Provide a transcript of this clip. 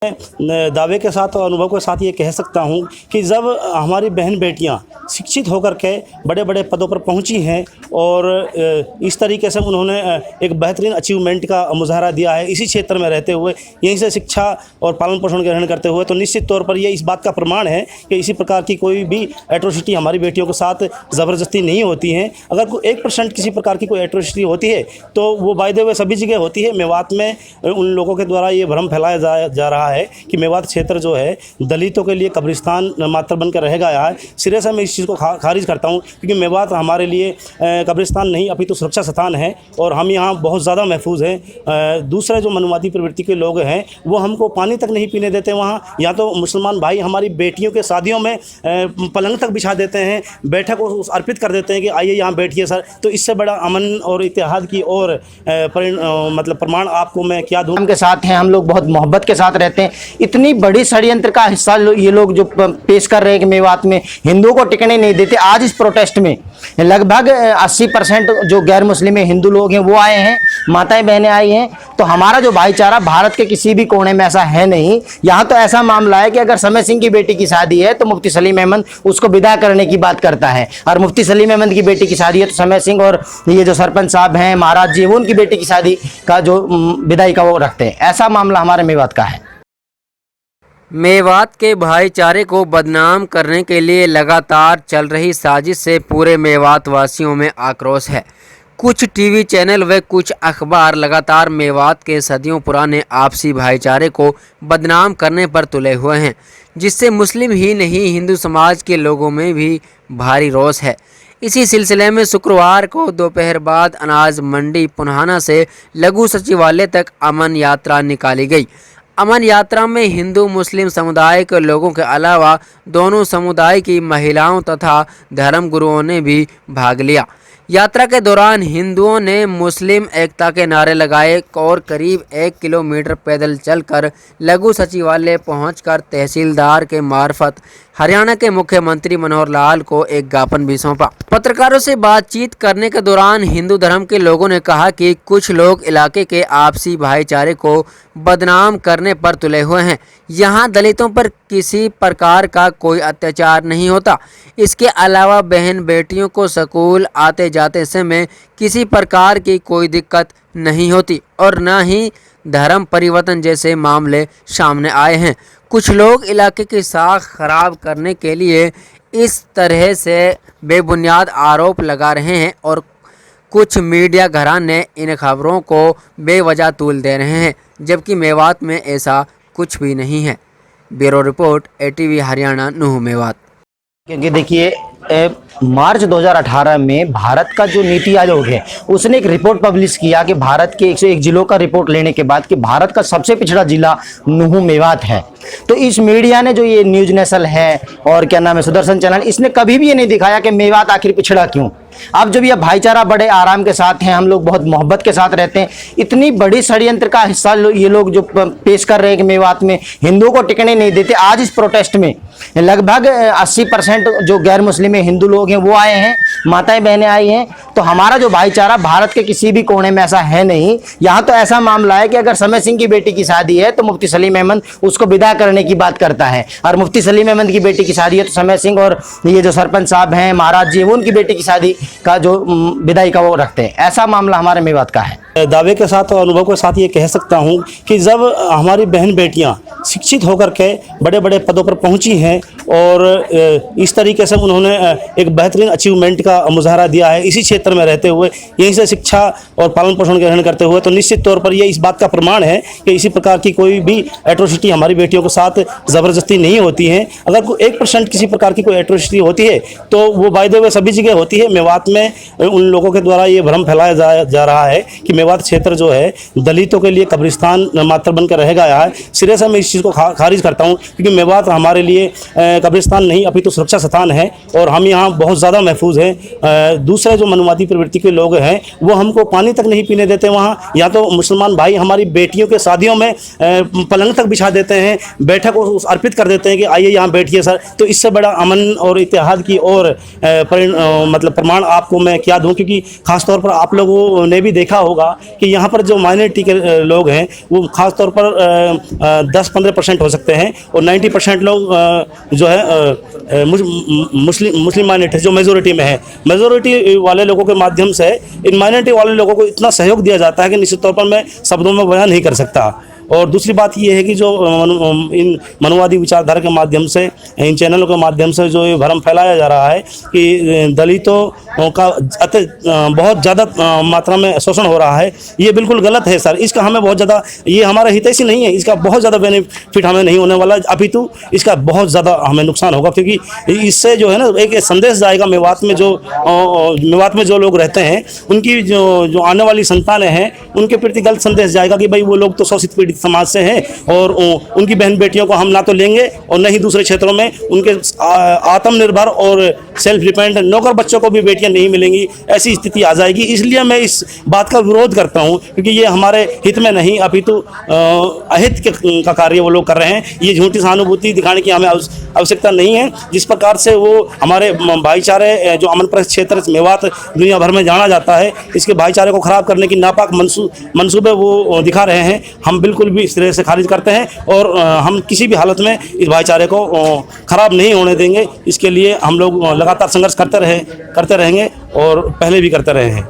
दावे के साथ और अनुभव के साथ ये कह सकता हूँ कि जब हमारी बहन बेटियाँ शिक्षित होकर के बड़े बड़े पदों पर पहुँची हैं और इस तरीके से उन्होंने एक बेहतरीन अचीवमेंट का मुजाहरा दिया है इसी क्षेत्र में रहते हुए, यहीं से शिक्षा और पालन पोषण ग्रहण करते हुए, तो निश्चित तौर पर ये इस बात का प्रमाण है कि इसी प्रकार की कोई भी एट्रोसिटी हमारी बेटियों के साथ ज़बरदस्ती नहीं होती हैं। अगर कोई 1% किसी प्रकार की कोई एट्रोसिटी होती है तो वो बाय द वे सभी जगह होती है। मेवात में उन लोगों के द्वारा ये भ्रम फैलाया जा रहा है कि मेवात क्षेत्र जो है दलितों के लिए कब्रिस्तान मात्र बनकर रह गया है। सिरे से मैं इस चीज़ को खारिज करता हूँ, क्योंकि मेवात हमारे लिए कब्रिस्तान नहीं अपितु सुरक्षा स्थान है और हम यहाँ बहुत ज़्यादा महफूज हैं। दूसरे जो मनुवादी प्रवृत्ति के लोग हैं वो हमको पानी तक नहीं पीने देते वहाँ, या तो मुसलमान भाई हमारी बेटियों के शादियों में पलंग तक बिछा देते हैं, बैठक अर्पित कर देते हैं कि आइए यहाँ बैठिए सर। तो इससे बड़ा अमन और इत्तेहाद की और मतलब प्रमाण आपको मैं क्या दूँ। के साथ हैं, हम लोग बहुत मोहब्बत के साथ रहते हैं। इतनी बड़ी षड्यंत्र का हिस्सा ये लोग जो पेश कर रहे हैं कि मेवात में हिंदुओं को टिकने नहीं देते। आज इस प्रोटेस्ट में लगभग 80% जो गैर मुस्लिम हिंदू लोग हैं वो आए हैं, माताएं बहनें आई हैं। तो हमारा जो भाईचारा भारत के किसी भी कोने में ऐसा है नहीं। यहाँ तो ऐसा मामला है कि अगर समय सिंह की बेटी की शादी है तो मुफ्ती सलीम अहमद उसको विदा करने की बात करता है, और मुफ्ती सलीम अहमद की बेटी की शादी है तो समय सिंह और ये जो सरपंच साहब हैं महाराज जी वो उनकी बेटी की शादी का जो विदाई का वो रखते हैं। ऐसा मामला हमारे मेवात का है। मेवात के भाईचारे को बदनाम करने के लिए लगातार चल रही साजिश से पूरे मेवात वासियों में आक्रोश है। कुछ टीवी चैनल व कुछ अखबार लगातार मेवात के सदियों पुराने आपसी भाईचारे को बदनाम करने पर तुले हुए हैं, जिससे मुस्लिम ही नहीं हिंदू समाज के लोगों में भी भारी रोष है। इसी सिलसिले में शुक्रवार को दोपहर बाद अनाज मंडी पुन्हाना से लघु सचिवालय तक अमन यात्रा निकाली गई। अमन यात्रा में हिंदू मुस्लिम समुदाय के लोगों के अलावा दोनों समुदाय की महिलाओं तथा धर्मगुरुओं ने भी भाग लिया। यात्रा के दौरान हिंदुओं ने मुस्लिम एकता के नारे लगाए और करीब 1 किलोमीटर पैदल चलकर लघु सचिवालय पहुंचकर तहसीलदार के मार्फत हरियाणा के मुख्यमंत्री मनोहर लाल को एक ज्ञापन भी सौंपा। पत्रकारों से बातचीत करने के दौरान हिंदू धर्म के लोगों ने कहा कि कुछ लोग इलाके के आपसी भाईचारे को बदनाम करने पर तुले हुए हैं। यहाँ दलितों पर किसी प्रकार का कोई अत्याचार नहीं होता। इसके अलावा बहन बेटियों को स्कूल आते जाते समय किसी प्रकार की कोई दिक्कत नहीं होती और न ही धर्म परिवर्तन जैसे मामले सामने आए हैं। कुछ लोग इलाके की साख खराब करने के लिए इस तरह से बेबुनियाद आरोप लगा रहे हैं और कुछ मीडिया घराने इन खबरों को बेवजह तूल दे रहे हैं, जबकि मेवात में ऐसा कुछ भी नहीं है। ब्यूरो रिपोर्ट ATV हरियाणा नूह मेवात। क्योंकि देखिए मार्च 2018 में भारत का जो नीति आयोग है उसने एक रिपोर्ट पब्लिश किया कि भारत के 101 जिलों का रिपोर्ट लेने के बाद कि भारत का सबसे पिछड़ा जिला नूह मेवात है। तो इस मीडिया ने जो ये न्यूज नेशनल है और क्या नाम है सुदर्शन चैनल, इसने कभी भी ये नहीं दिखाया कि मेवात आखिर पिछड़ा क्यों। अब जब यह भाईचारा बड़े आराम के साथ हैं, हम लोग बहुत मोहब्बत के साथ रहते हैं। इतनी बड़ी षड्यंत्र का हिस्सा ये लोग जो पेश कर रहे हैं कि मेवात में हिंदुओं को टिकने नहीं देते। आज इस प्रोटेस्ट में लगभग 80% जो गैर मुस्लिम हिंदू लोग हैं वो आए हैं, माताएं बहनें आई हैं। तो हमारा जो भाईचारा भारत के किसी भी कोने में ऐसा है नहीं। यहाँ तो ऐसा मामला है कि अगर समय सिंह की बेटी की शादी है तो मुफ्ती सलीम अहमद उसको विदा करने की बात करता है, और मुफ्ती सलीम अहमद की बेटी की शादी है तो समय सिंह और ये जो सरपंच साहब हैं महाराज जी वो उनकी बेटी की शादी का जो विदाई का वो रखते हैं। ऐसा मामला हमारे मेवात का है। दावे के साथ और अनुभव के साथ ये कह सकता हूँ कि जब हमारी बहन बेटियाँ शिक्षित होकर के बड़े बड़े पदों पर पहुँची हैं और इस तरीके से उन्होंने एक बेहतरीन अचीवमेंट का मुजाहरा दिया है इसी क्षेत्र में रहते हुए, यहीं से शिक्षा और पालन पोषण ग्रहण करते हुए, तो निश्चित तौर पर ये इस बात का प्रमाण है कि इसी प्रकार की कोई भी एट्रोसिटी हमारी बेटियों के साथ ज़बरदस्ती नहीं होती है। अगर कोई 1% किसी प्रकार की कोई एट्रोसिटी होती है तो वो बाय द वे सभी जगह होती है। मेवात में उन लोगों के द्वारा ये भ्रम फैलाया जा रहा है कि मेवात क्षेत्र जो है दलितों के लिए कब्रिस्तान मात्र बनकर रह गया है। सिरे से मैं इस चीज़ को खारिज करता हूँ, क्योंकि मेवात हमारे लिए कब्रिस्तान नहीं अपितु सुरक्षा स्थान है और हम यहाँ बहुत ज़्यादा महफूज हैं। दूसरे जो मनुवादी प्रवृत्ति के लोग हैं वो हमको पानी तक नहीं पीने देते वहाँ, या तो मुसलमान भाई हमारी बेटियों के शादियों में पलंग तक बिछा देते हैं, बैठक अर्पित कर देते हैं कि आइए यहाँ बैठिए सर। तो इससे बड़ा अमन और इत्तेहाद की और मतलब प्रमाण आपको मैं क्या दूँ, क्योंकि ख़ासतौर पर आप लोगों ने भी देखा होगा कि यहाँ पर जो माइनॉरिटी के लोग हैं वो ख़ास तौर पर 10-15% हो सकते हैं और 90% लोग जो है मुस्लिम माइनॉरिटी जो मेजोरिटी में है। मेजोरिटी वाले लोगों के माध्यम से इन माइनॉरिटी वाले लोगों को इतना सहयोग दिया जाता है कि निश्चित तौर पर मैं शब्दों में बयान नहीं कर सकता। और दूसरी बात ये है कि जो इन मनुवादी विचारधारा के माध्यम से, इन चैनलों के माध्यम से जो ये भ्रम फैलाया जा रहा है कि दलितों का बहुत ज़्यादा मात्रा में शोषण हो रहा है, ये बिल्कुल गलत है सर। इसका हमें बहुत ज़्यादा, ये हमारा हितैषी नहीं है, इसका बहुत ज़्यादा बेनिफिट हमें नहीं होने वाला, अपितु इसका बहुत ज़्यादा हमें नुकसान होगा। क्योंकि इससे जो है ना एक संदेश जाएगा मेवात में जो लोग रहते हैं उनकी जो आने वाली संतानें हैं उनके प्रति गलत संदेश जाएगा कि भाई वो लोग तो शोषित पीड़ित समाज से हैं और उनकी बहन बेटियों को हम ना तो लेंगे और न ही दूसरे क्षेत्रों में उनके आत्मनिर्भर और सेल्फ डिपेंडेंट नौकर बच्चों को भी बेटियां नहीं मिलेंगी, ऐसी स्थिति आ जाएगी। इसलिए मैं इस बात का विरोध करता हूं क्योंकि ये हमारे हित में नहीं अपितु अहित का कार्य वो लोग कर रहे हैं। ये झूठी सहानुभूति दिखाने की हमें आवश्यकता नहीं है। जिस प्रकार से वो हमारे भाईचारे जो अमन प्रस्त क्षेत्र मेवात दुनिया भर में जाना जाता है, इसके भाईचारे को ख़राब करने की नापाक मंसूबे वो दिखा रहे हैं, हम बिल्कुल भी इस तरह से खारिज करते हैं और हम किसी भी हालत में इस भाईचारे को ख़राब नहीं होने देंगे। इसके लिए हम लोग लगातार संघर्ष करते रहेंगे और पहले भी करते रहे हैं।